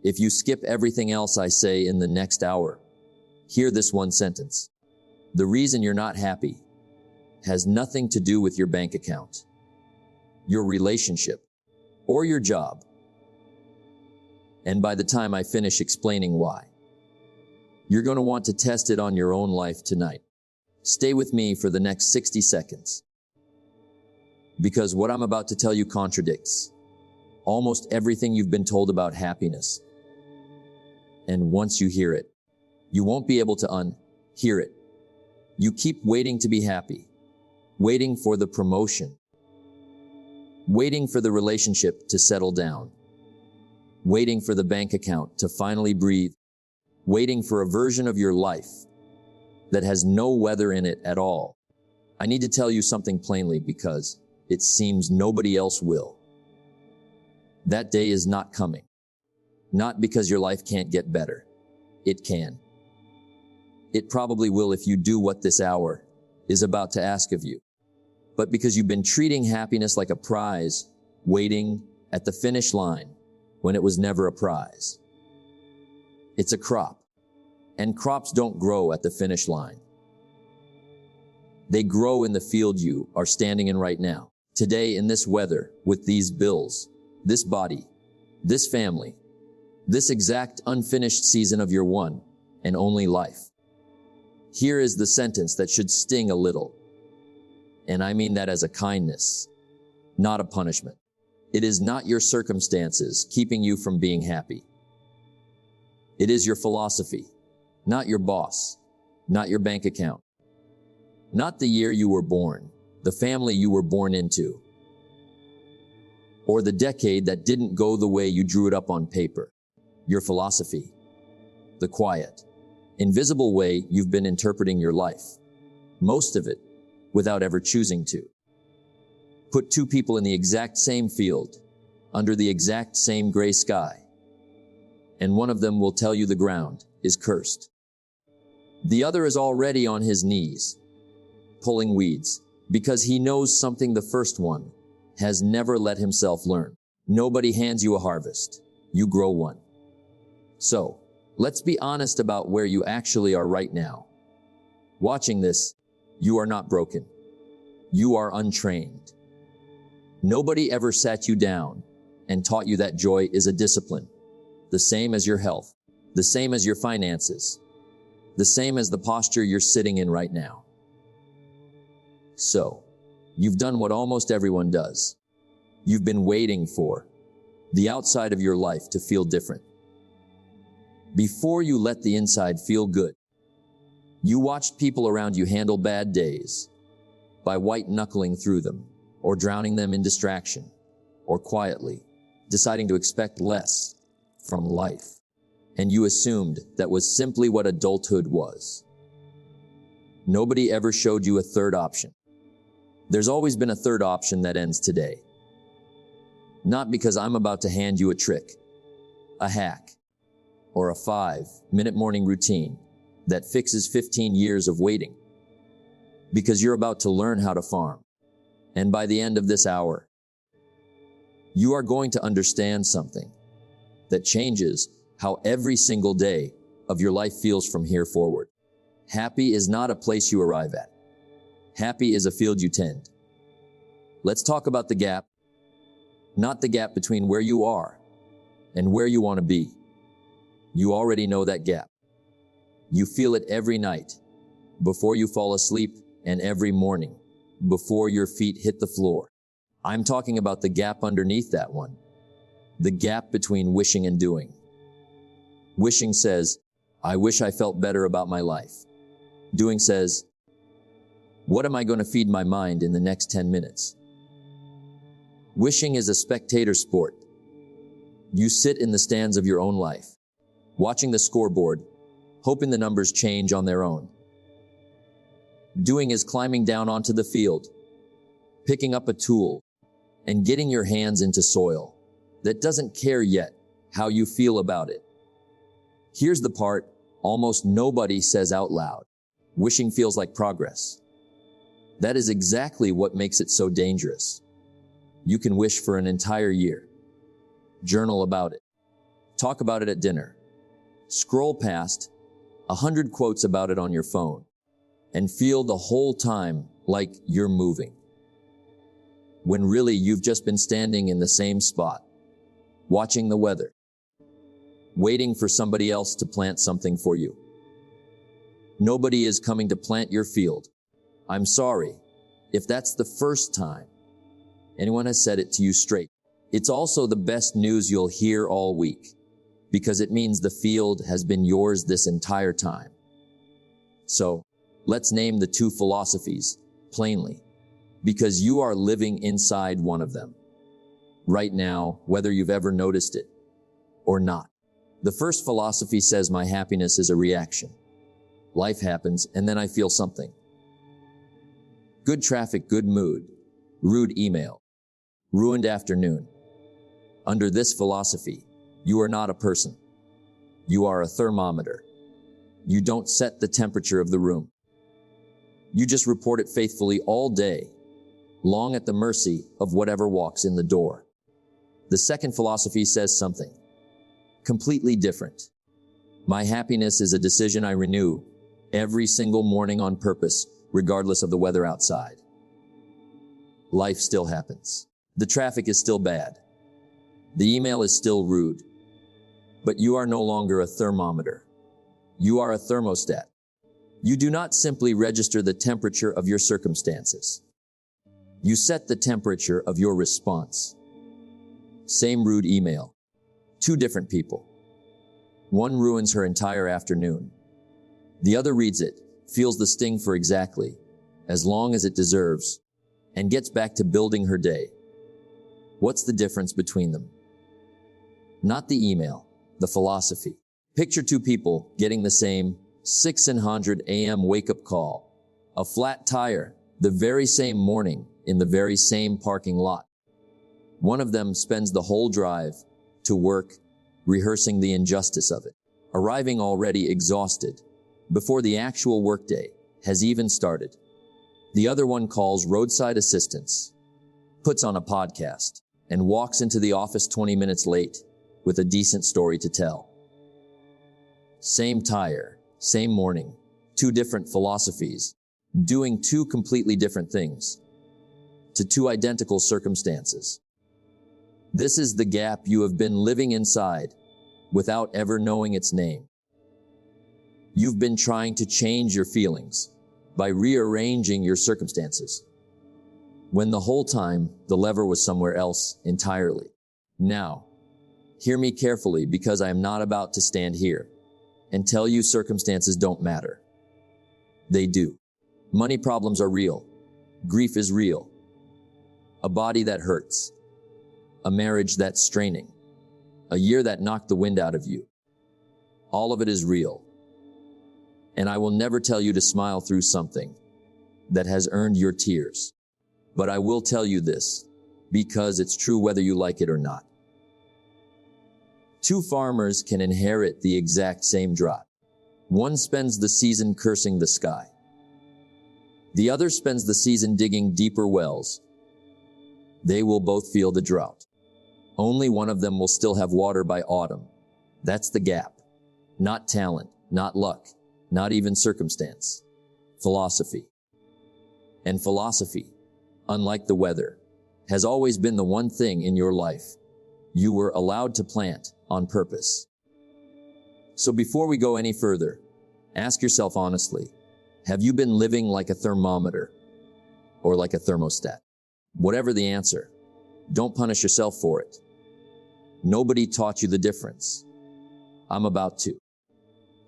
If you skip everything else I say in the next hour, hear this one sentence. The reason you're not happy has nothing to do with your bank account, your relationship, or your job. And by the time I finish explaining why, you're going to want to test it on your own life tonight. Stay with me for the next 60 seconds. Because what I'm about to tell you contradicts almost everything you've been told about happiness. And once you hear it, you won't be able to unhear it. You keep waiting to be happy, waiting for the promotion, waiting for the relationship to settle down, waiting for the bank account to finally breathe, waiting for a version of your life that has no weather in it at all. I need to tell you something plainly because it seems nobody else will. That day is not coming. Not because your life can't get better. It can. It probably will if you do what this hour is about to ask of you. But because you've been treating happiness like a prize, waiting at the finish line when it was never a prize. It's a crop. And crops don't grow at the finish line. They grow in the field you are standing in right now. Today in this weather, with these bills, this body, this family, this exact unfinished season of your one and only life. Here is the sentence that should sting a little. And I mean that as a kindness, not a punishment. It is not your circumstances keeping you from being happy. It is your philosophy, not your boss, not your bank account, not the year you were born, the family you were born into, or the decade that didn't go the way you drew it up on paper. Your philosophy, the quiet, invisible way you've been interpreting your life, most of it without ever choosing to. Put two people in the exact same field, under the exact same gray sky, and one of them will tell you the ground is cursed. The other is already on his knees, pulling weeds, because he knows something the first one has never let himself learn. Nobody hands you a harvest. You grow one. So, let's be honest about where you actually are right now. Watching this, you are not broken. You are untrained. Nobody ever sat you down and taught you that joy is a discipline, the same as your health, the same as your finances, the same as the posture you're sitting in right now. So, you've done what almost everyone does. You've been waiting for the outside of your life to feel different. Before you let the inside feel good, you watched people around you handle bad days by white-knuckling through them, or drowning them in distraction, or quietly deciding to expect less from life. And you assumed that was simply what adulthood was. Nobody ever showed you a third option. There's always been a third option that ends today. Not because I'm about to hand you a trick, a hack, or a 5-minute morning routine that fixes 15 years of waiting. Because you're about to learn how to farm. And by the end of this hour, you are going to understand something that changes how every single day of your life feels from here forward. Happy is not a place you arrive at. Happy is a field you tend. Let's talk about the gap, not the gap between where you are and where you want to be. You already know that gap. You feel it every night, before you fall asleep, and every morning, before your feet hit the floor. I'm talking about the gap underneath that one. The gap between wishing and doing. Wishing says, I wish I felt better about my life. Doing says, what am I going to feed my mind in the next 10 minutes? Wishing is a spectator sport. You sit in the stands of your own life, watching the scoreboard, hoping the numbers change on their own. Doing is climbing down onto the field, picking up a tool, and getting your hands into soil that doesn't care yet how you feel about it. Here's the part almost nobody says out loud. Wishing feels like progress. That is exactly what makes it so dangerous. You can wish for an entire year. Journal about it. Talk about it at dinner. Scroll past 100 quotes about it on your phone and feel the whole time like you're moving, when really you've just been standing in the same spot, watching the weather, waiting for somebody else to plant something for you. Nobody is coming to plant your field. I'm sorry if that's the first time anyone has said it to you straight. It's also the best news you'll hear all week, because it means the field has been yours this entire time. So, let's name the two philosophies plainly, because you are living inside one of them right now, whether you've ever noticed it or not. The first philosophy says my happiness is a reaction. Life happens, and then I feel something. Good traffic, good mood. Rude email. Ruined afternoon. Under this philosophy, you are not a person. You are a thermometer. You don't set the temperature of the room. You just report it faithfully all day, long at the mercy of whatever walks in the door. The second philosophy says something completely different. My happiness is a decision I renew every single morning on purpose, regardless of the weather outside. Life still happens. The traffic is still bad. The email is still rude. But you are no longer a thermometer. You are a thermostat. You do not simply register the temperature of your circumstances. You set the temperature of your response. Same rude email. Two different people. One ruins her entire afternoon. The other reads it, feels the sting for exactly as long as it deserves, and gets back to building her day. What's the difference between them? Not the email, the philosophy. Picture two people getting the same 600 a.m. wake-up call, a flat tire, the very same morning in the very same parking lot. One of them spends the whole drive to work rehearsing the injustice of it, arriving already exhausted before the actual workday has even started. The other one calls roadside assistance, puts on a podcast, and walks into the office 20 minutes late with a decent story to tell. Same tire, same morning, two different philosophies, doing two completely different things to two identical circumstances. This is the gap you have been living inside without ever knowing its name. You've been trying to change your feelings by rearranging your circumstances, when the whole time the lever was somewhere else entirely. Now, hear me carefully, because I am not about to stand here and tell you circumstances don't matter. They do. Money problems are real. Grief is real. A body that hurts. A marriage that's straining. A year that knocked the wind out of you. All of it is real. And I will never tell you to smile through something that has earned your tears. But I will tell you this, because it's true whether you like it or not. Two farmers can inherit the exact same drought. One spends the season cursing the sky. The other spends the season digging deeper wells. They will both feel the drought. Only one of them will still have water by autumn. That's the gap. Not talent, not luck, not even circumstance. Philosophy. And philosophy, unlike the weather, has always been the one thing in your life you were allowed to plant on purpose. So before we go any further, ask yourself honestly, have you been living like a thermometer or like a thermostat? Whatever the answer, don't punish yourself for it. Nobody taught you the difference. I'm about to.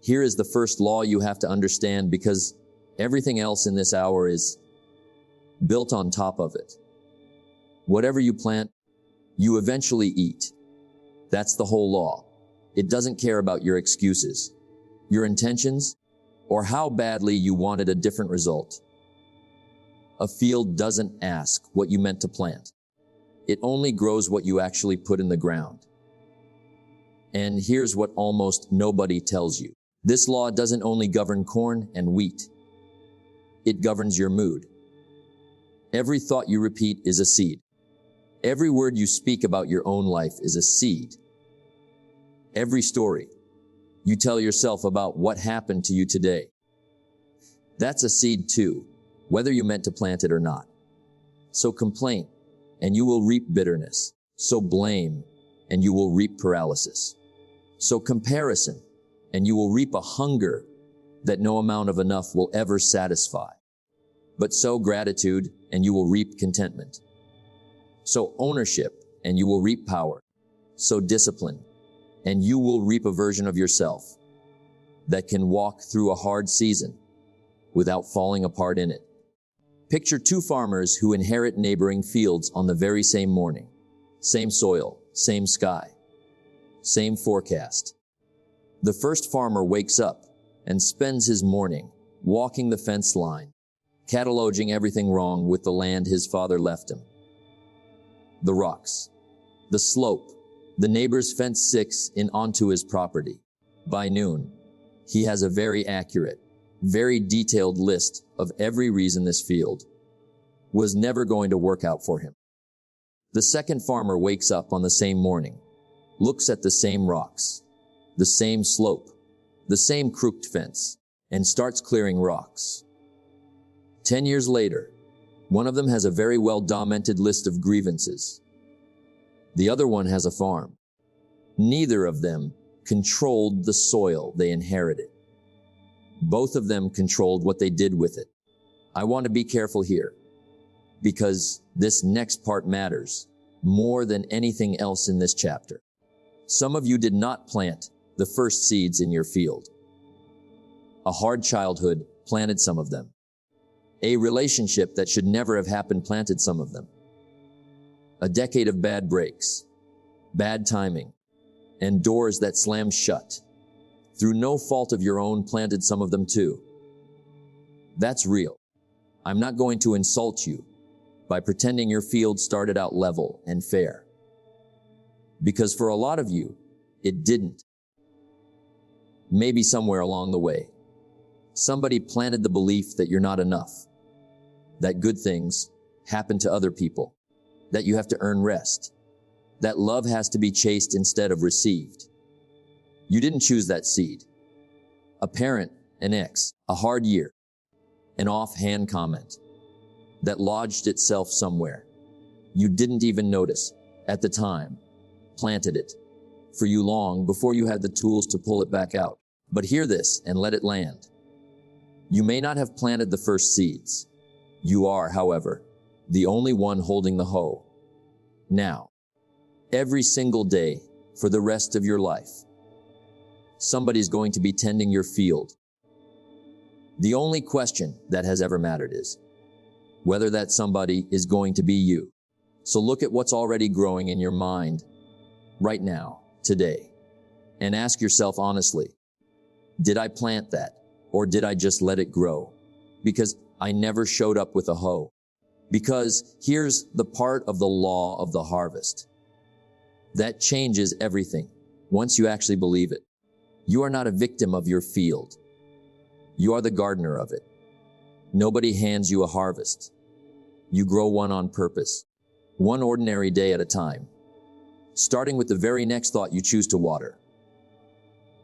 Here is the first law you have to understand, because everything else in this hour is built on top of it. Whatever you plant, you eventually eat. That's the whole law. It doesn't care about your excuses, your intentions, or how badly you wanted a different result. A field doesn't ask what you meant to plant. It only grows what you actually put in the ground. And here's what almost nobody tells you. This law doesn't only govern corn and wheat. It governs your mood. Every thought you repeat is a seed. Every word you speak about your own life is a seed. Every story you tell yourself about what happened to you today, that's a seed too, whether you meant to plant it or not. So complain, and you will reap bitterness. So blame, and you will reap paralysis. So comparison, and you will reap a hunger that no amount of enough will ever satisfy. But sow gratitude, and you will reap contentment. Sow ownership, and you will reap power. Sow discipline, and you will reap a version of yourself that can walk through a hard season without falling apart in it. Picture two farmers who inherit neighboring fields on the very same morning. Same soil, same sky, same forecast. The first farmer wakes up and spends his morning walking the fence line, cataloging everything wrong with the land his father left him. The rocks, the slope, the neighbor's fence 6 in onto his property. By noon, he has a very accurate, very detailed list of every reason this field was never going to work out for him. The second farmer wakes up on the same morning, looks at the same rocks, the same slope, the same crooked fence, and starts clearing rocks. 10 years later, one of them has a very well-documented list of grievances. The other one has a farm. Neither of them controlled the soil they inherited. Both of them controlled what they did with it. I want to be careful here, because this next part matters more than anything else in this chapter. Some of you did not plant the first seeds in your field. A hard childhood planted some of them. A relationship that should never have happened planted some of them. A decade of bad breaks, bad timing, and doors that slammed shut, through no fault of your own, planted some of them too. That's real. I'm not going to insult you by pretending your field started out level and fair. Because for a lot of you, it didn't. Maybe somewhere along the way, somebody planted the belief that you're not enough, that good things happen to other people, that you have to earn rest, that love has to be chased instead of received. You didn't choose that seed. A parent, an ex, a hard year, an offhand comment that lodged itself somewhere. You didn't even notice at the time, planted it for you long before you had the tools to pull it back out. But hear this and let it land. You may not have planted the first seeds. You are, however, the only one holding the hoe. Now, every single day for the rest of your life, somebody's going to be tending your field. The only question that has ever mattered is whether that somebody is going to be you. So look at what's already growing in your mind right now, today, and ask yourself honestly, did I plant that, or did I just let it grow? Because I never showed up with a hoe. Because here's the part of the law of the harvest that changes everything once you actually believe it. You are not a victim of your field. You are the gardener of it. Nobody hands you a harvest. You grow one on purpose, one ordinary day at a time, starting with the very next thought you choose to water.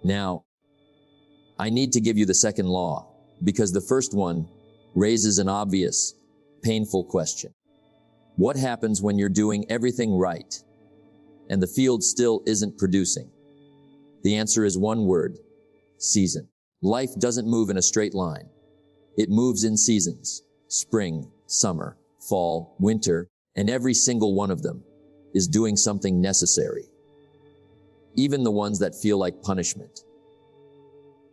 Now, I need to give you the second law, because the first one raises an obvious, painful question. What happens when you're doing everything right and the field still isn't producing? The answer is one word: season. Life doesn't move in a straight line. It moves in seasons: spring, summer, fall, winter, and every single one of them is doing something necessary. Even the ones that feel like punishment.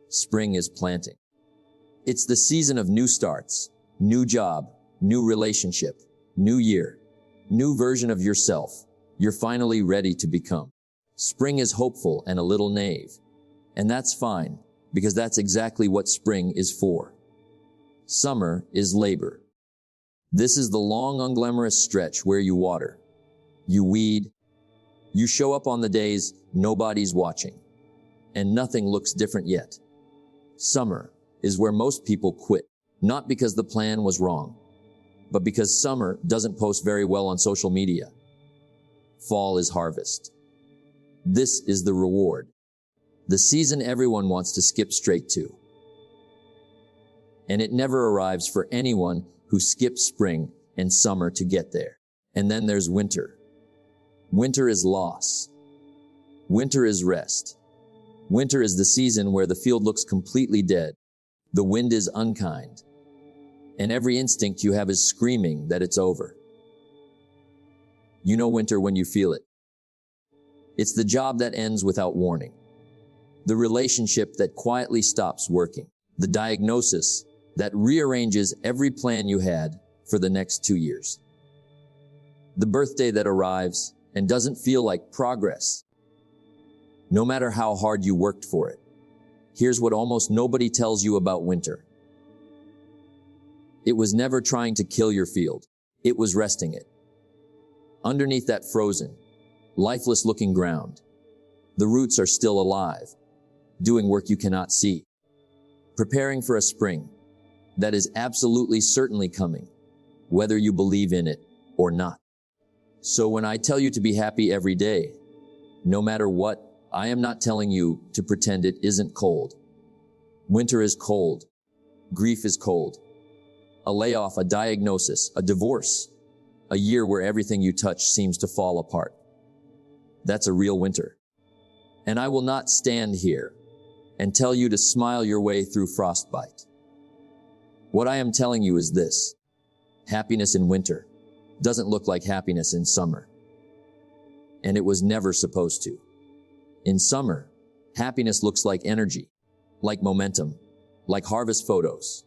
Spring is planting. It's the season of new starts, new job, new relationship, new year, new version of yourself you're finally ready to become. Spring is hopeful and a little naive, and that's fine, because that's exactly what spring is for. Summer is labor. This is the long, unglamorous stretch where you water, you weed, you show up on the days nobody's watching, and nothing looks different yet. Summer is where most people quit, not because the plan was wrong, but because summer doesn't post very well on social media. Fall is harvest. This is the reward. The season everyone wants to skip straight to. And it never arrives for anyone who skips spring and summer to get there. And then there's winter. Winter is loss. Winter is rest. Winter is the season where the field looks completely dead. The wind is unkind. And every instinct you have is screaming that it's over. You know winter when you feel it. It's the job that ends without warning. The relationship that quietly stops working. The diagnosis that rearranges every plan you had for the next 2 years. The birthday that arrives and doesn't feel like progress, no matter how hard you worked for it. Here's what almost nobody tells you about winter. It was never trying to kill your field. It was resting it. Underneath that frozen, lifeless-looking ground, the roots are still alive, doing work you cannot see, preparing for a spring that is absolutely certainly coming, whether you believe in it or not. So when I tell you to be happy every day, no matter what, I am not telling you to pretend it isn't cold. Winter is cold. Grief is cold. A layoff, a diagnosis, a divorce, a year where everything you touch seems to fall apart. That's a real winter. And I will not stand here and tell you to smile your way through frostbite. What I am telling you is this: happiness in winter doesn't look like happiness in summer. And it was never supposed to. In summer, happiness looks like energy, like momentum, like harvest photos.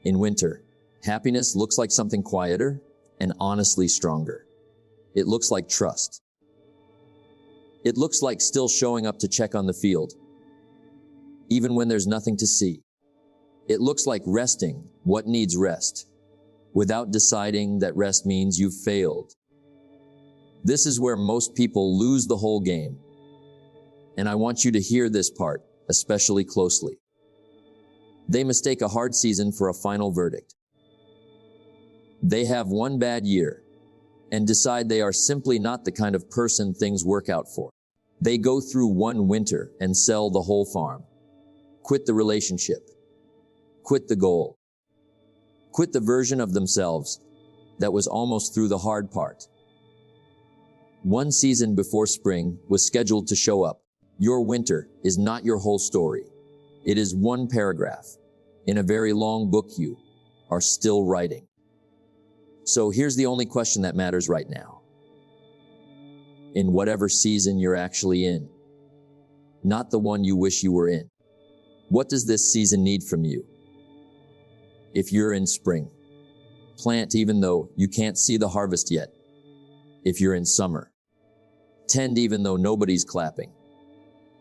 In winter, happiness looks like something quieter and honestly stronger. It looks like trust. It looks like still showing up to check on the field, even when there's nothing to see. It looks like resting what needs rest, without deciding that rest means you've failed. This is where most people lose the whole game. And I want you to hear this part especially closely. They mistake a hard season for a final verdict. They have one bad year and decide they are simply not the kind of person things work out for. They go through one winter and sell the whole farm. Quit the relationship. Quit the goal. Quit the version of themselves that was almost through the hard part. One season before spring was scheduled to show up. Your winter is not your whole story. It is one paragraph in a very long book you are still writing. So here's the only question that matters right now. In whatever season you're actually in, not the one you wish you were in, what does this season need from you? If you're in spring, plant even though you can't see the harvest yet. If you're in summer, tend even though nobody's clapping.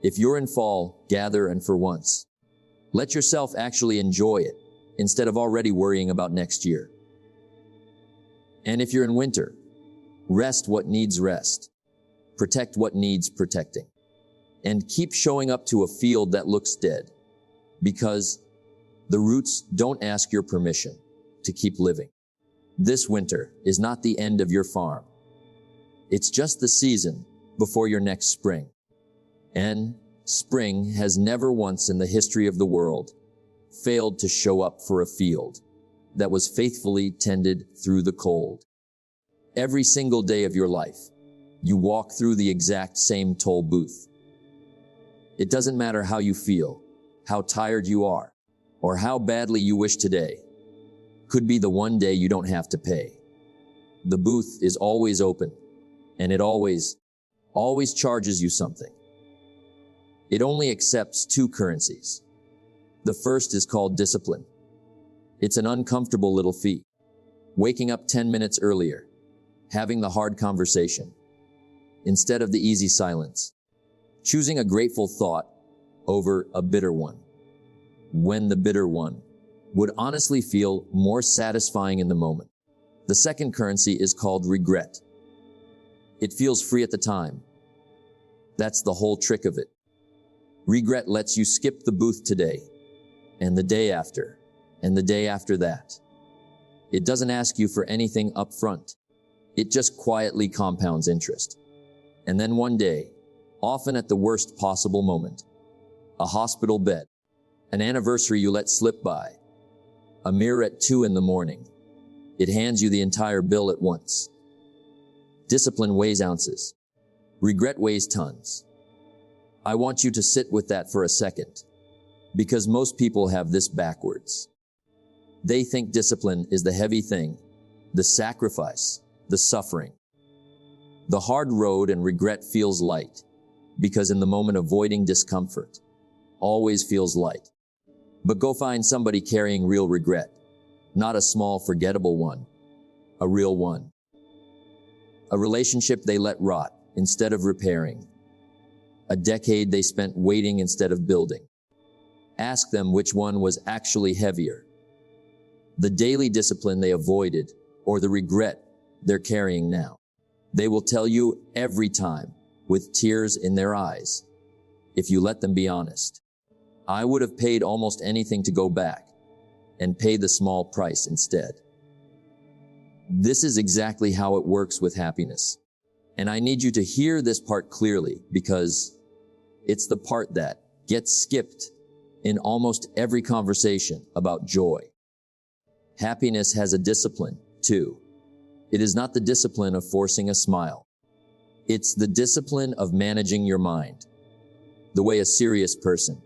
If you're in fall, gather, and for once, let yourself actually enjoy it instead of already worrying about next year. And if you're in winter, rest what needs rest, protect what needs protecting, and keep showing up to a field that looks dead, because the roots don't ask your permission to keep living. This winter is not the end of your farm. It's just the season before your next spring. And spring has never once in the history of the world failed to show up for a field that was faithfully tended through the cold. Every single day of your life, you walk through the exact same toll booth. It doesn't matter how you feel, how tired you are, or how badly you wish today could be the one day you don't have to pay. The booth is always open, and it always charges you something. It only accepts two currencies. The first is called discipline. It's an uncomfortable little fee. Waking up 10 minutes earlier, having the hard conversation, instead of the easy silence. Choosing a grateful thought over a bitter one, when the bitter one would honestly feel more satisfying in the moment. The second currency is called regret. It feels free at the time. That's the whole trick of it. Regret lets you skip the booth today, and the day after, and the day after that. It doesn't ask you for anything up front. It just quietly compounds interest. And then one day, often at the worst possible moment, a hospital bed, an anniversary you let slip by, a mirror at 2 in the morning. It hands you the entire bill at once. Discipline weighs ounces. Regret weighs tons. I want you to sit with that for a second, because most people have this backwards. They think discipline is the heavy thing, the sacrifice, the suffering. The hard road and regret feels light, because in the moment avoiding discomfort always feels light. But go find somebody carrying real regret, not a small forgettable one, a real one. A relationship they let rot instead of repairing. A decade they spent waiting instead of building. Ask them which one was actually heavier. The daily discipline they avoided or the regret they're carrying now. They will tell you every time with tears in their eyes, if you let them be honest. I would have paid almost anything to go back and pay the small price instead. This is exactly how it works with happiness. And I need you to hear this part clearly because it's the part that gets skipped in almost every conversation about joy. Happiness has a discipline, too. It is not the discipline of forcing a smile. It's the discipline of managing your mind, the way a serious person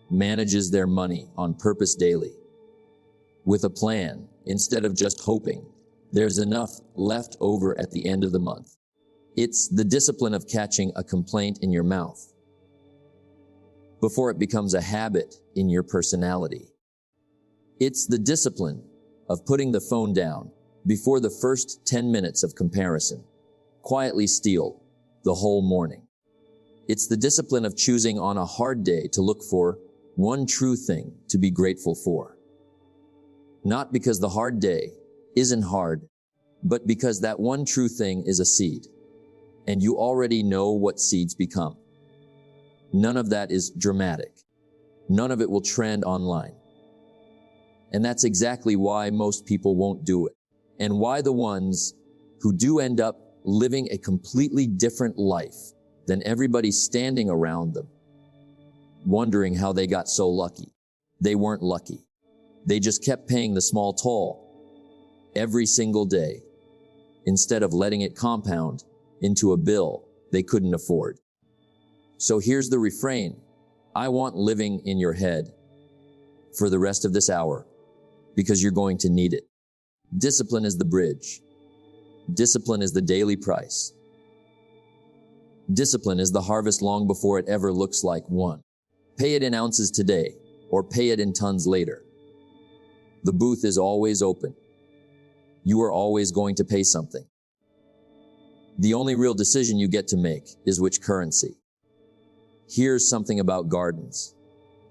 manages their money on purpose daily, with a plan instead of just hoping there's enough left over at the end of the month. It's the discipline of catching a complaint in your mouth before it becomes a habit in your personality. It's the discipline of putting the phone down before the first 10 minutes of comparison quietly steal the whole morning. It's the discipline of choosing on a hard day to look for one true thing to be grateful for. Not because the hard day isn't hard, but because that one true thing is a seed, and you already know what seeds become. None of that is dramatic. None of it will trend online. And that's exactly why most people won't do it, and why the ones who do end up living a completely different life than everybody standing around them, wondering how they got so lucky. They weren't lucky. They just kept paying the small toll every single day instead of letting it compound into a bill they couldn't afford. So here's the refrain. I want living in your head for the rest of this hour because you're going to need it. Discipline is the bridge. Discipline is the daily price. Discipline is the harvest long before it ever looks like one. Pay it in ounces today or pay it in tons later. The booth is always open. You are always going to pay something. The only real decision you get to make is which currency. Here's something about gardens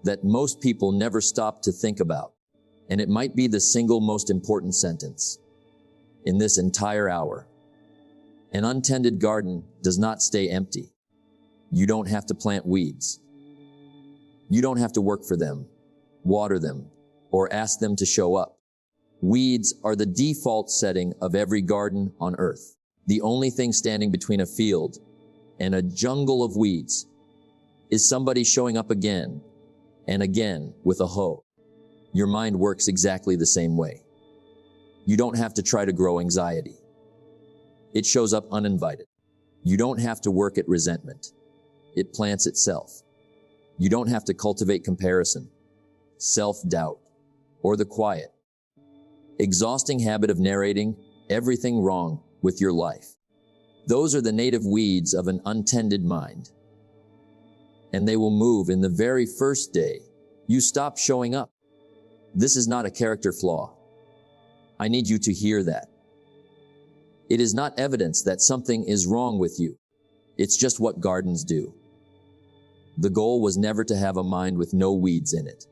that most people never stop to think about, and it might be the single most important sentence in this entire hour. An untended garden does not stay empty. You don't have to plant weeds. You don't have to work for them, water them, or ask them to show up. Weeds are the default setting of every garden on earth. The only thing standing between a field and a jungle of weeds is somebody showing up again and again with a hoe. Your mind works exactly the same way. You don't have to try to grow anxiety. It shows up uninvited. You don't have to work at resentment. It plants itself. You don't have to cultivate comparison, self-doubt, or the quiet, exhausting habit of narrating everything wrong with your life. Those are the native weeds of an untended mind. And they will move in the very first day you stop showing up. This is not a character flaw. I need you to hear that. It is not evidence that something is wrong with you. It's just what gardens do. The goal was never to have a mind with no weeds in it.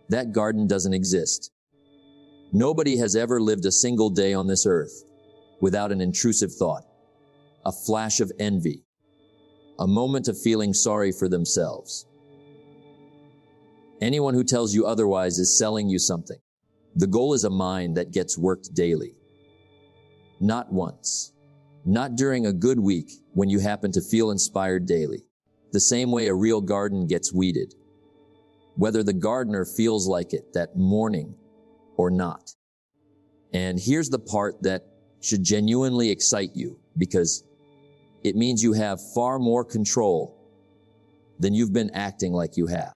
That garden doesn't exist. Nobody has ever lived a single day on this earth without an intrusive thought, a flash of envy, a moment of feeling sorry for themselves. Anyone who tells you otherwise is selling you something. The goal is a mind that gets worked daily. Not once. Not during a good week when you happen to feel inspired daily. The same way a real garden gets weeded whether the gardener feels like it that morning or not. And here's the part that should genuinely excite you, because it means you have far more control than you've been acting like you have.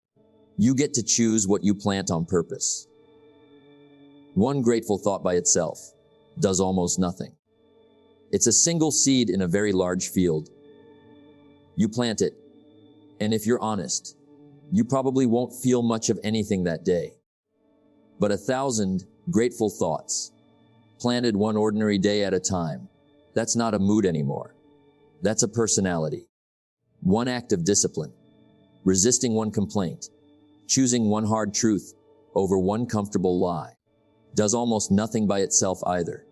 You get to choose what you plant on purpose. One grateful thought by itself does almost nothing. It's a single seed in a very large field. You plant it, and if you're honest, you probably won't feel much of anything that day. But 1,000 grateful thoughts, planted one ordinary day at a time, that's not a mood anymore. That's a personality. One act of discipline, resisting one complaint, choosing one hard truth over one comfortable lie, does almost nothing by itself either.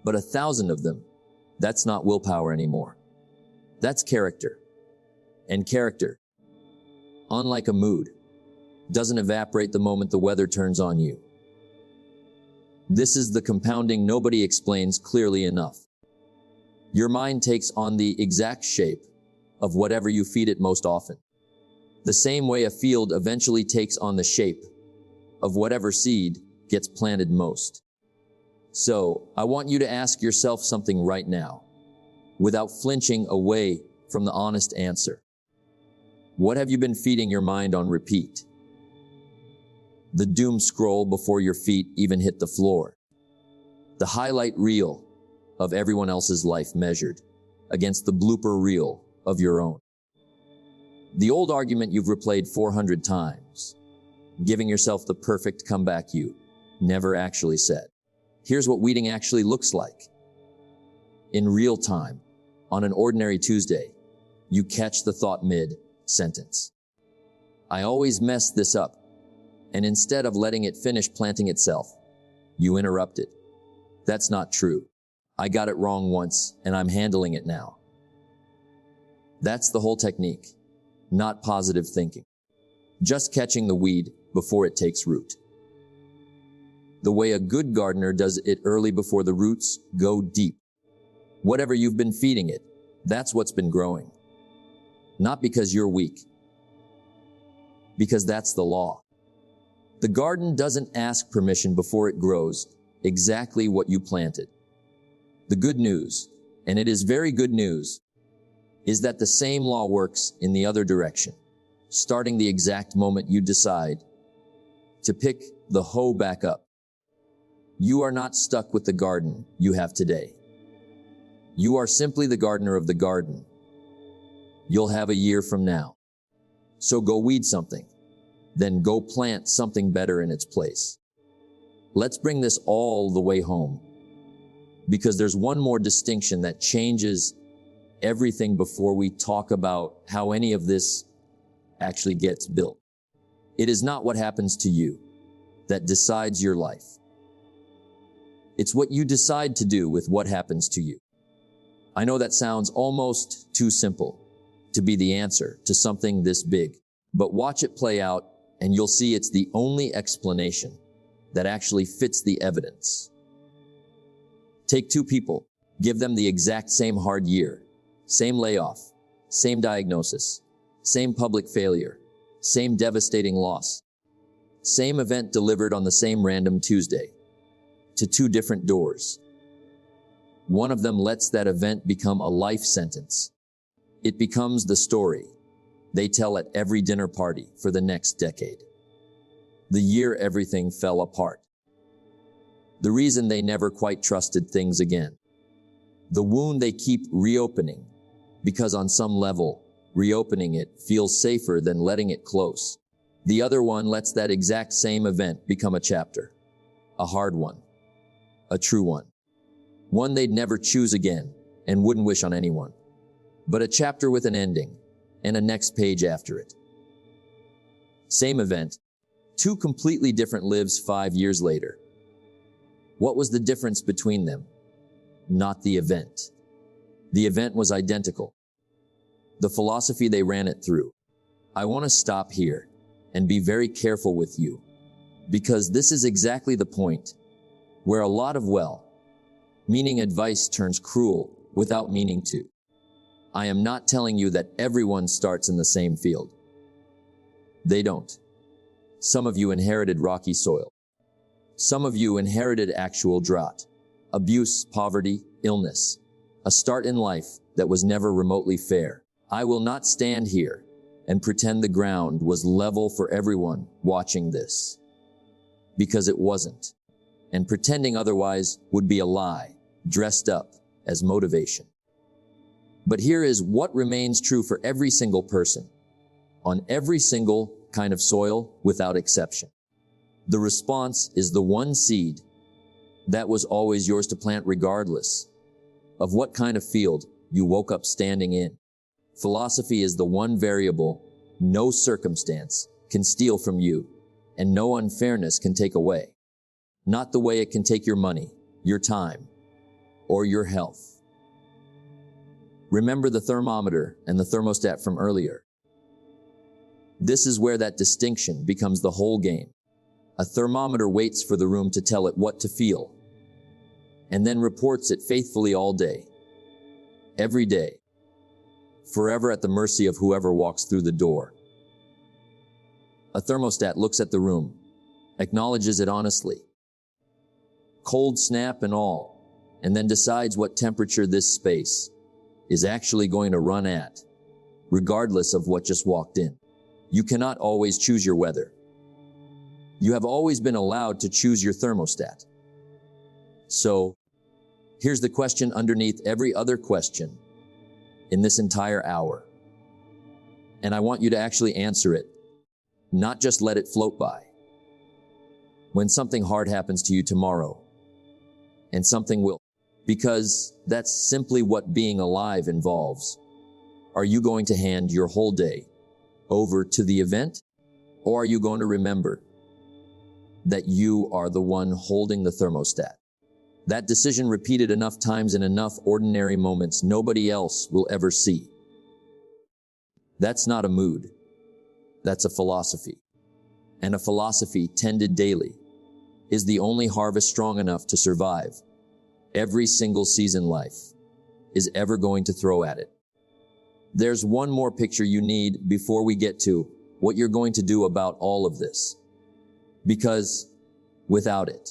But 1,000 of them, that's not willpower anymore. That's character. And character, unlike a mood, doesn't evaporate the moment the weather turns on you. This is the compounding nobody explains clearly enough. Your mind takes on the exact shape of whatever you feed it most often. The same way a field eventually takes on the shape of whatever seed gets planted most. So, I want you to ask yourself something right now, without flinching away from the honest answer. What have you been feeding your mind on repeat? The doom scroll before your feet even hit the floor. The highlight reel of everyone else's life measured against the blooper reel of your own. The old argument you've replayed 400 times, giving yourself the perfect comeback you never actually said. Here's what weeding actually looks like. In real time, on an ordinary Tuesday, you catch the thought mid-sentence. I always mess this up. And instead of letting it finish planting itself, you interrupt it. That's not true. I got it wrong once, and I'm handling it now. That's the whole technique, not positive thinking. Just catching the weed before it takes root. The way a good gardener does it early before the roots go deep. Whatever you've been feeding it, that's what's been growing. Not because you're weak, because that's the law. The garden doesn't ask permission before it grows exactly what you planted. The good news, and it is very good news, is that the same law works in the other direction, starting the exact moment you decide to pick the hoe back up. You are not stuck with the garden you have today. You are simply the gardener of the garden you'll have a year from now. So go weed something, then go plant something better in its place. Let's bring this all the way home, because there's one more distinction that changes everything before we talk about how any of this actually gets built. It is not what happens to you that decides your life. It's what you decide to do with what happens to you. I know that sounds almost too simple to be the answer to something this big, but watch it play out and you'll see it's the only explanation that actually fits the evidence. Take two people, give them the exact same hard year, same layoff, same diagnosis, same public failure, same devastating loss, same event delivered on the same random Tuesday, to two different doors. One of them lets that event become a life sentence. It becomes the story they tell at every dinner party for the next decade. The year everything fell apart. The reason they never quite trusted things again. The wound they keep reopening, because on some level, reopening it feels safer than letting it close. The other one lets that exact same event become a chapter. A hard one. A true one. One they'd never choose again and wouldn't wish on anyone. But a chapter with an ending and a next page after it. Same event, two completely different lives 5 years later. What was the difference between them? Not the event. The event was identical. The philosophy they ran it through. I want to stop here and be very careful with you, because this is exactly the point where a lot of meaning advice turns cruel without meaning to. I am not telling you that everyone starts in the same field. They don't. Some of you inherited rocky soil. Some of you inherited actual drought, abuse, poverty, illness, a start in life that was never remotely fair. I will not stand here and pretend the ground was level for everyone watching this, because it wasn't. And pretending otherwise would be a lie, dressed up as motivation. But here is what remains true for every single person, on every single kind of soil without exception. The response is the one seed that was always yours to plant regardless of what kind of field you woke up standing in. Philosophy is the one variable no circumstance can steal from you and no unfairness can take away. Not the way it can take your money, your time, or your health. Remember the thermometer and the thermostat from earlier. This is where that distinction becomes the whole game. A thermometer waits for the room to tell it what to feel, and then reports it faithfully all day, every day, forever at the mercy of whoever walks through the door. A thermostat looks at the room, acknowledges it honestly, cold snap and all, and then decides what temperature this space is actually going to run at, regardless of what just walked in. You cannot always choose your weather. You have always been allowed to choose your thermostat. So, here's the question underneath every other question in this entire hour. And I want you to actually answer it, not just let it float by. When something hard happens to you tomorrow, and something will, because that's simply what being alive involves. Are you going to hand your whole day over to the event? Or are you going to remember that you are the one holding the thermostat? That decision repeated enough times in enough ordinary moments nobody else will ever see. That's not a mood. That's a philosophy. And a philosophy tended daily is the only harvest strong enough to survive every single season life is ever going to throw at it. There's one more picture you need before we get to what you're going to do about all of this. Because without it,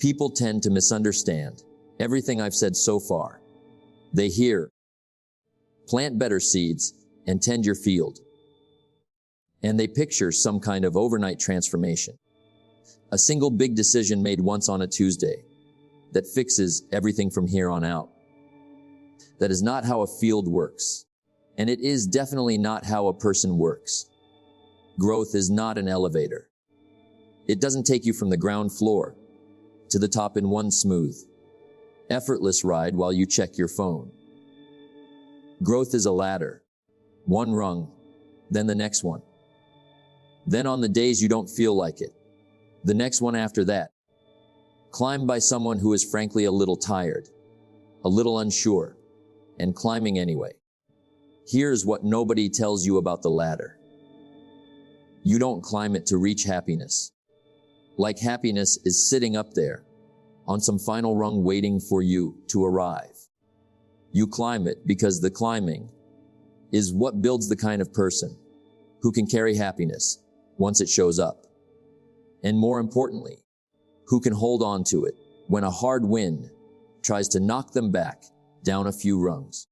people tend to misunderstand everything I've said so far. They hear, plant better seeds and tend your field. And they picture some kind of overnight transformation. A single big decision made once on a Tuesday that fixes everything from here on out. That is not how a field works. And it is definitely not how a person works. Growth is not an elevator. It doesn't take you from the ground floor to the top in one smooth, effortless ride while you check your phone. Growth is a ladder. One rung, then the next one. Then on the days you don't feel like it, the next one after that. Climbed by someone who is frankly a little tired, a little unsure, and climbing anyway. Here's what nobody tells you about the ladder. You don't climb it to reach happiness. Like happiness is sitting up there on some final rung waiting for you to arrive. You climb it because the climbing is what builds the kind of person who can carry happiness once it shows up. And more importantly, who can hold on to it when a hard wind tries to knock them back down a few rungs.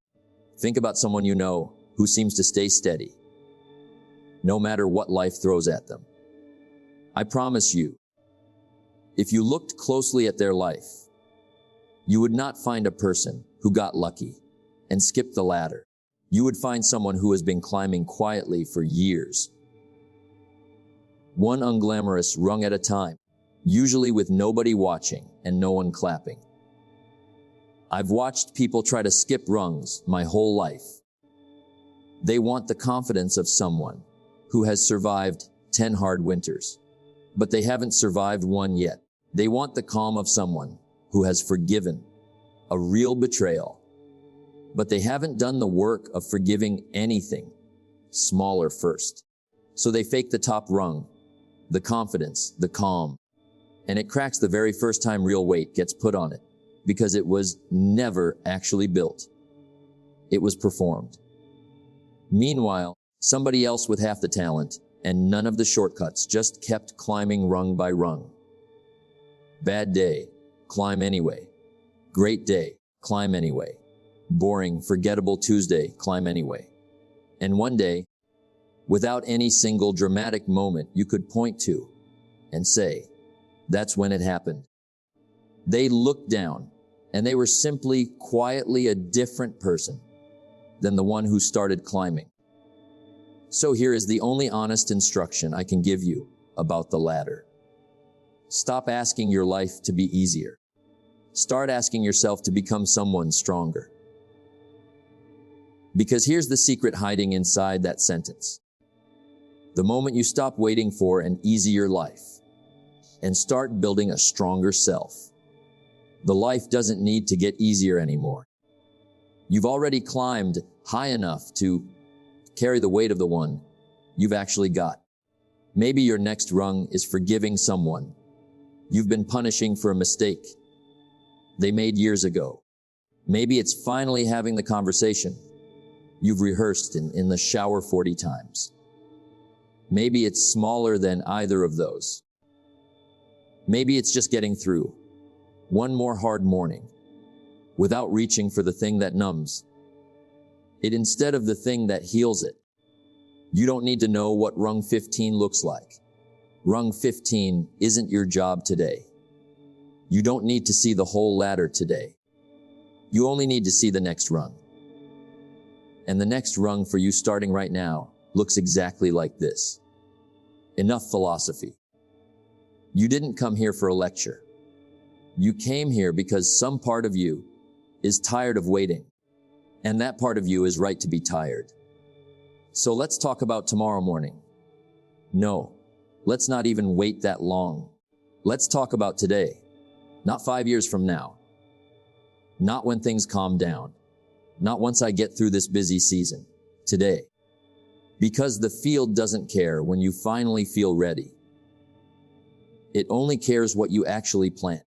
Think about someone you know who seems to stay steady, no matter what life throws at them. I promise you, if you looked closely at their life, you would not find a person who got lucky and skipped the ladder. You would find someone who has been climbing quietly for years, one unglamorous rung at a time, usually with nobody watching and no one clapping. I've watched people try to skip rungs my whole life. They want the confidence of someone who has survived 10 hard winters, but they haven't survived one yet. They want the calm of someone who has forgiven a real betrayal, but they haven't done the work of forgiving anything smaller first. So they fake the top rung, the confidence, the calm, and it cracks the very first time real weight gets put on it, because it was never actually built. It was performed. Meanwhile, somebody else with half the talent and none of the shortcuts, just kept climbing rung by rung. Bad day, climb anyway. Great day, climb anyway. Boring, forgettable Tuesday, climb anyway. And one day, without any single dramatic moment you could point to and say, that's when it happened. They looked down, and they were simply, quietly a different person than the one who started climbing. So here is the only honest instruction I can give you about the ladder. Stop asking your life to be easier. Start asking yourself to become someone stronger. Because here's the secret hiding inside that sentence. The moment you stop waiting for an easier life and start building a stronger self, the life doesn't need to get easier anymore. You've already climbed high enough to carry the weight of the one you've actually got. Maybe your next rung is forgiving someone you've been punishing for a mistake they made years ago. Maybe it's finally having the conversation you've rehearsed in the shower 40 times. Maybe it's smaller than either of those. Maybe it's just getting through one more hard morning without reaching for the thing that numbs it instead of the thing that heals it. You don't need to know what rung 15 looks like. Rung 15 isn't your job today. You don't need to see the whole ladder today. You only need to see the next rung. And the next rung for you starting right now looks exactly like this. Enough philosophy. You didn't come here for a lecture. You came here because some part of you is tired of waiting, and that part of you is right to be tired. So let's talk about tomorrow morning. No, let's not even wait that long. Let's talk about today, not 5 years from now. Not when things calm down. Not once I get through this busy season. Today. Because the field doesn't care when you finally feel ready. It only cares what you actually plant.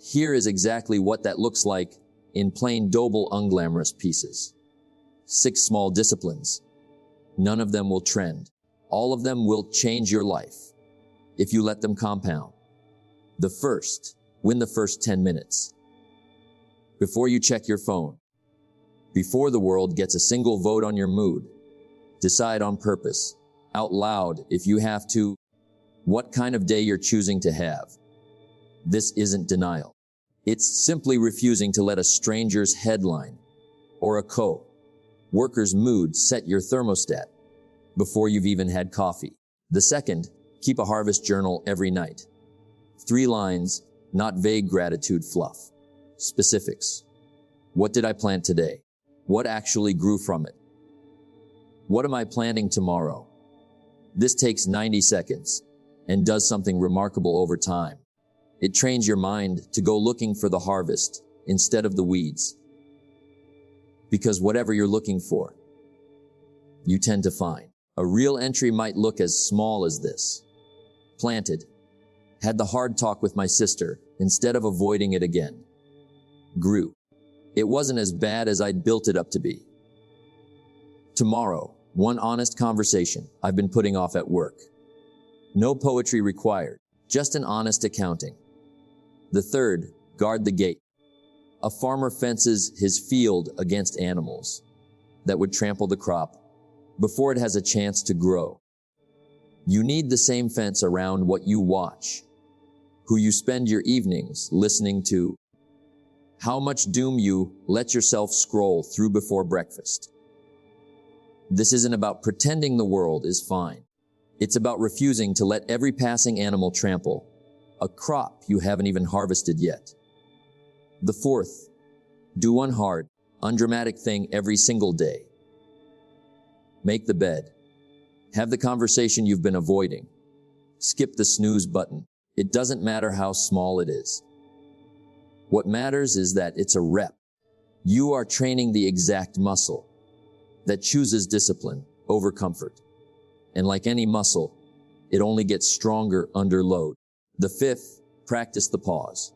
Here is exactly what that looks like in plain double unglamorous pieces. 6 small disciplines. None of them will trend. All of them will change your life if you let them compound. The first, win the first 10 minutes. Before you check your phone, before the world gets a single vote on your mood, decide on purpose, out loud if you have to, what kind of day you're choosing to have. This isn't denial. It's simply refusing to let a stranger's headline or a co-worker's mood set your thermostat before you've even had coffee. The second, keep a harvest journal every night. 3 lines, not vague gratitude fluff. Specifics. What did I plant today? What actually grew from it? What am I planting tomorrow? This takes 90 seconds and does something remarkable over time. It trains your mind to go looking for the harvest instead of the weeds. Because whatever you're looking for, you tend to find. A real entry might look as small as this. Planted. Had the hard talk with my sister instead of avoiding it again. Grew. It wasn't as bad as I'd built it up to be. Tomorrow, one honest conversation I've been putting off at work. No poetry required, just an honest accounting. The third, guard the gate. A farmer fences his field against animals that would trample the crop before it has a chance to grow. You need the same fence around what you watch, who you spend your evenings listening to, how much doom you let yourself scroll through before breakfast. This isn't about pretending the world is fine. It's about refusing to let every passing animal trample a crop you haven't even harvested yet. The fourth, do one hard, undramatic thing every single day. Make the bed. Have the conversation you've been avoiding. Skip the snooze button. It doesn't matter how small it is. What matters is that it's a rep. You are training the exact muscle that chooses discipline over comfort. And like any muscle, it only gets stronger under load. The fifth, practice the pause.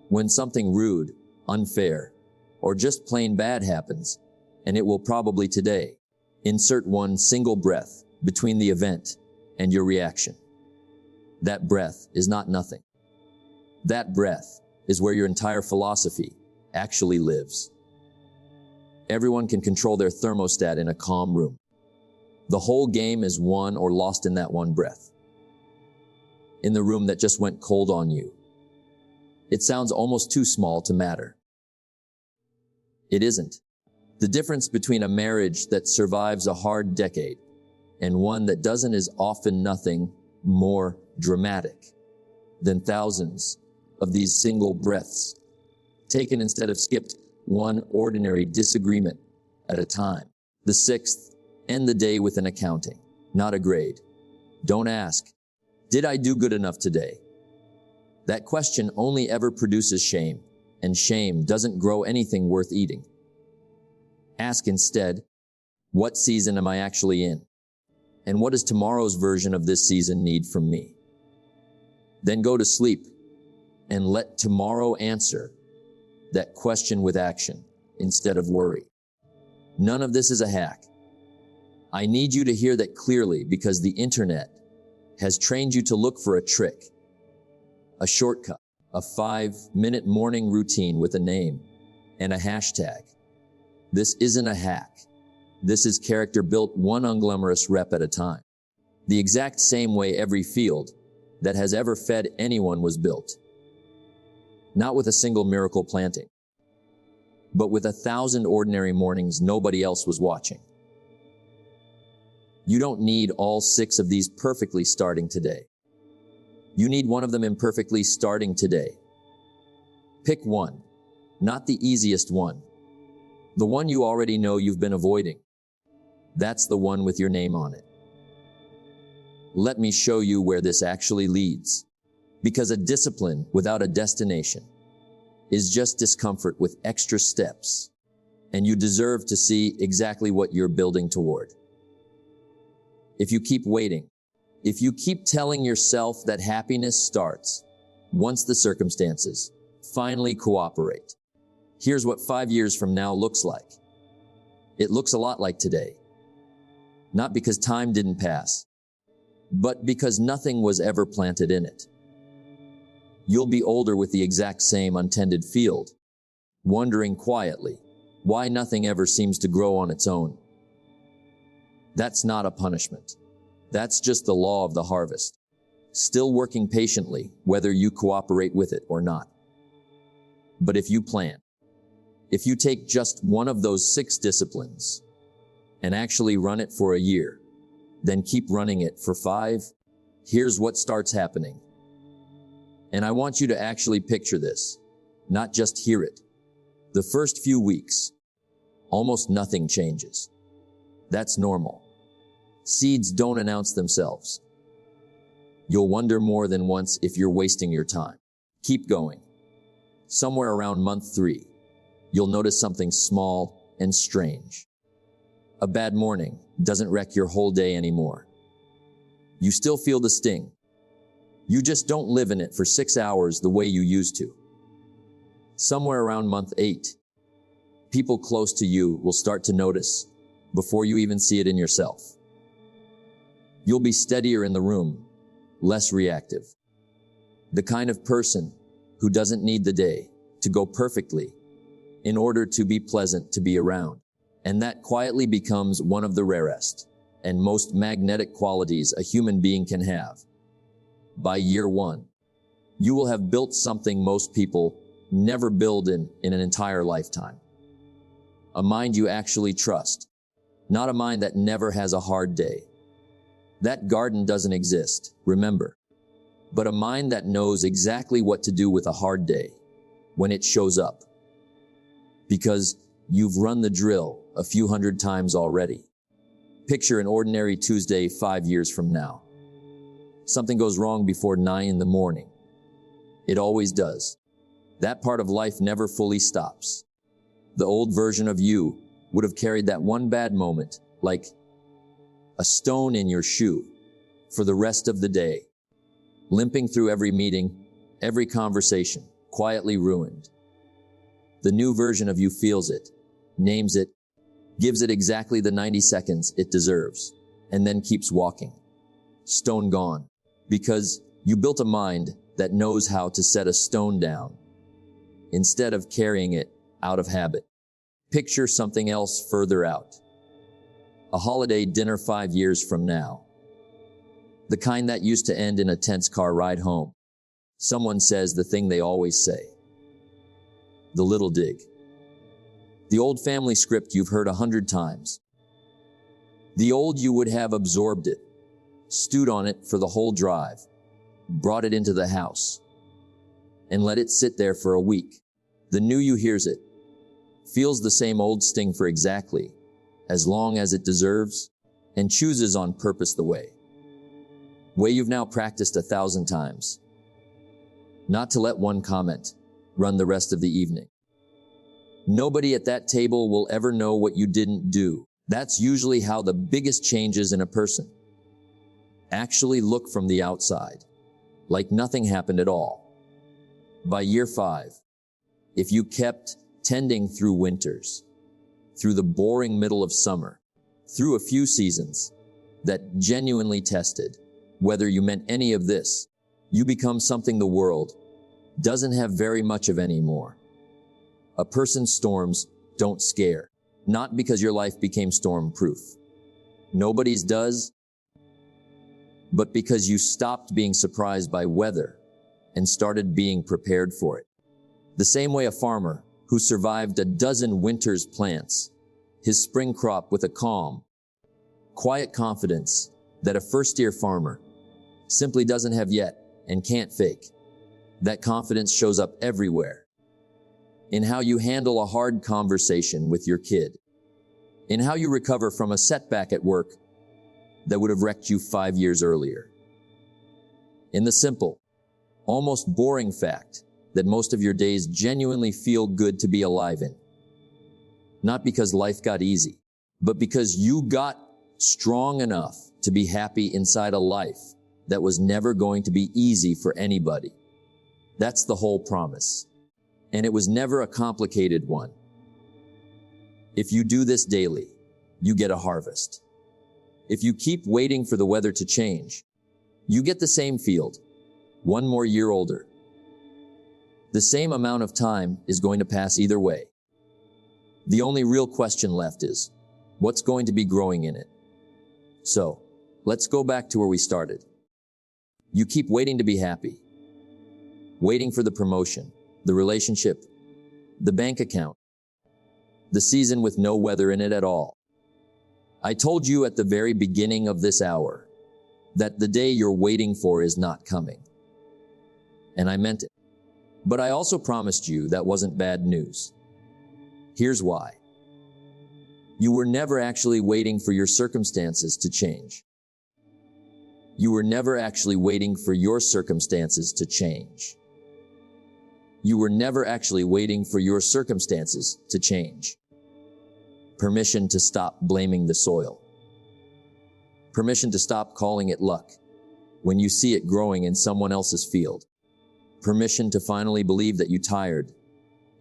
When something rude, unfair, or just plain bad happens, and it will probably today, insert one single breath between the event and your reaction. That breath is not nothing. That breath is where your entire philosophy actually lives. Everyone can control their thermostat in a calm room. The whole game is won or lost in that one breath. In the room that just went cold on you. It sounds almost too small to matter. It isn't. The difference between a marriage that survives a hard decade and one that doesn't is often nothing more dramatic than thousands of these single breaths, taken instead of skipped one ordinary disagreement at a time. The sixth, end the day with an accounting, not a grade. Don't ask, did I do good enough today? That question only ever produces shame, and shame doesn't grow anything worth eating. Ask instead, what season am I actually in? And what does tomorrow's version of this season need from me? Then go to sleep and let tomorrow answer that question with action instead of worry. None of this is a hack. I need you to hear that clearly because the internet has trained you to look for a trick, a shortcut, a 5-minute morning routine with a name and a hashtag. This isn't a hack. This is character built one unglamorous rep at a time. The exact same way every field that has ever fed anyone was built. Not with a single miracle planting, but with 1,000 ordinary mornings nobody else was watching. You don't need all 6 of these perfectly starting today. You need one of them imperfectly starting today. Pick one, not the easiest one. The one you already know you've been avoiding. That's the one with your name on it. Let me show you where this actually leads. Because a discipline without a destination is just discomfort with extra steps, and you deserve to see exactly what you're building toward. If you keep waiting, if you keep telling yourself that happiness starts once the circumstances finally cooperate, here's what 5 years from now looks like. It looks a lot like today. Not because time didn't pass, but because nothing was ever planted in it. You'll be older with the exact same untended field, wondering quietly why nothing ever seems to grow on its own. That's not a punishment. That's just the law of the harvest, still working patiently whether you cooperate with it or not. But if you plan, if you take just one of those 6 disciplines and actually run it for a year, then keep running it for 5, here's what starts happening. And I want you to actually picture this, not just hear it. The first few weeks, almost nothing changes. That's normal. Seeds don't announce themselves. You'll wonder more than once if you're wasting your time. Keep going. Somewhere around month 3, you'll notice something small and strange. A bad morning doesn't wreck your whole day anymore. You still feel the sting. You just don't live in it for 6 hours the way you used to. Somewhere around month 8, people close to you will start to notice before you even see it in yourself. You'll be steadier in the room, less reactive. The kind of person who doesn't need the day to go perfectly in order to be pleasant to be around. And that quietly becomes one of the rarest and most magnetic qualities a human being can have. By year 1, you will have built something most people never build in an entire lifetime. A mind you actually trust, not a mind that never has a hard day. That garden doesn't exist, remember, but a mind that knows exactly what to do with a hard day when it shows up. Because you've run the drill a few hundred times already. Picture an ordinary Tuesday 5 years from now. Something goes wrong before 9 in the morning. It always does. That part of life never fully stops. The old version of you would have carried that one bad moment like a stone in your shoe for the rest of the day, limping through every meeting, every conversation, quietly ruined. The new version of you feels it, names it, gives it exactly the 90 seconds it deserves, and then keeps walking. Stone gone. Because you built a mind that knows how to set a stone down instead of carrying it out of habit. Picture something else further out. A holiday dinner 5 years from now. The kind that used to end in a tense car ride home. Someone says the thing they always say. The little dig. The old family script you've heard 100 times. The old you would have absorbed it, stewed on it for the whole drive, brought it into the house, and let it sit there for a week. The new you hears it, feels the same old sting for exactly as long as it deserves, and chooses on purpose the way you've now practiced 1,000 times. Not to let one comment run the rest of the evening. Nobody at that table will ever know what you didn't do. That's usually how the biggest changes in a person actually look from the outside, like nothing happened at all. By year 5, if you kept tending through winters, through the boring middle of summer, through a few seasons that genuinely tested whether you meant any of this, you become something the world doesn't have very much of anymore. A person's storms don't scare, not because your life became storm-proof. Nobody's does, but because you stopped being surprised by weather and started being prepared for it. The same way a farmer who survived a dozen winters plants his spring crop with a calm, quiet confidence that a first-year farmer simply doesn't have yet and can't fake. That confidence shows up everywhere. In how you handle a hard conversation with your kid. In how you recover from a setback at work that would have wrecked you 5 years earlier. In the simple, almost boring fact that most of your days genuinely feel good to be alive in. Not because life got easy, but because you got strong enough to be happy inside a life that was never going to be easy for anybody. That's the whole promise. And it was never a complicated one. If you do this daily, you get a harvest. If you keep waiting for the weather to change, you get the same field, 1 more year older. The same amount of time is going to pass either way. The only real question left is, what's going to be growing in it? So, let's go back to where we started. You keep waiting to be happy. Waiting for the promotion, the relationship, the bank account, the season with no weather in it at all. I told you at the very beginning of this hour that the day you're waiting for is not coming. And I meant it. But I also promised you that wasn't bad news. Here's why. You were never actually waiting for your circumstances to change. You were never actually waiting for your circumstances to change. You were never actually waiting for your circumstances to change. Permission to stop blaming the soil. Permission to stop calling it luck when you see it growing in someone else's field. Permission to finally believe that you're tired,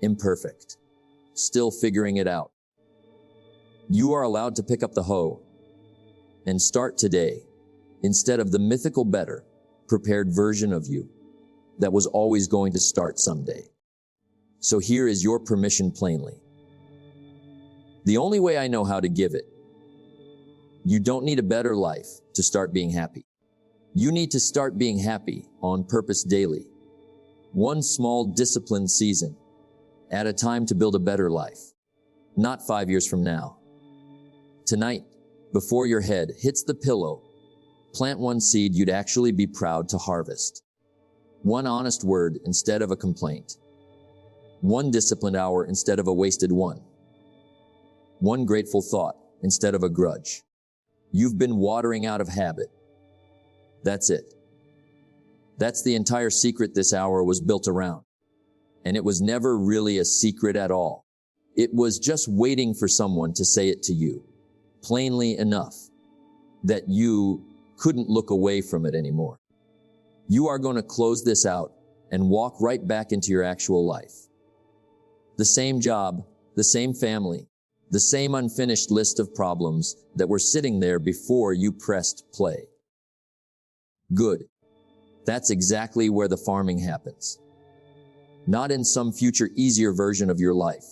imperfect, still figuring it out. You are allowed to pick up the hoe and start today instead of the mythical, better, prepared version of you that was always going to start someday. So here is your permission plainly. The only way I know how to give it. You don't need a better life to start being happy. You need to start being happy on purpose daily. One small disciplined season at a time to build a better life. Not 5 years from now. Tonight, before your head hits the pillow, plant one seed you'd actually be proud to harvest. One honest word instead of a complaint. One disciplined hour instead of a wasted one. One grateful thought instead of a grudge. You've been watering out of habit. That's it. That's the entire secret this hour was built around. And it was never really a secret at all. It was just waiting for someone to say it to you, plainly enough, that you couldn't look away from it anymore. You are going to close this out and walk right back into your actual life. The same job, the same family, the same unfinished list of problems that were sitting there before you pressed play. Good. That's exactly where the farming happens. Not in some future easier version of your life.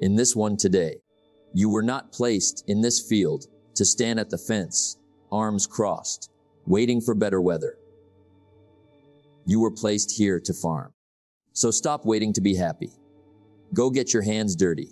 In this one today. You were not placed in this field to stand at the fence, arms crossed, waiting for better weather. You were placed here to farm. So stop waiting to be happy. Go get your hands dirty.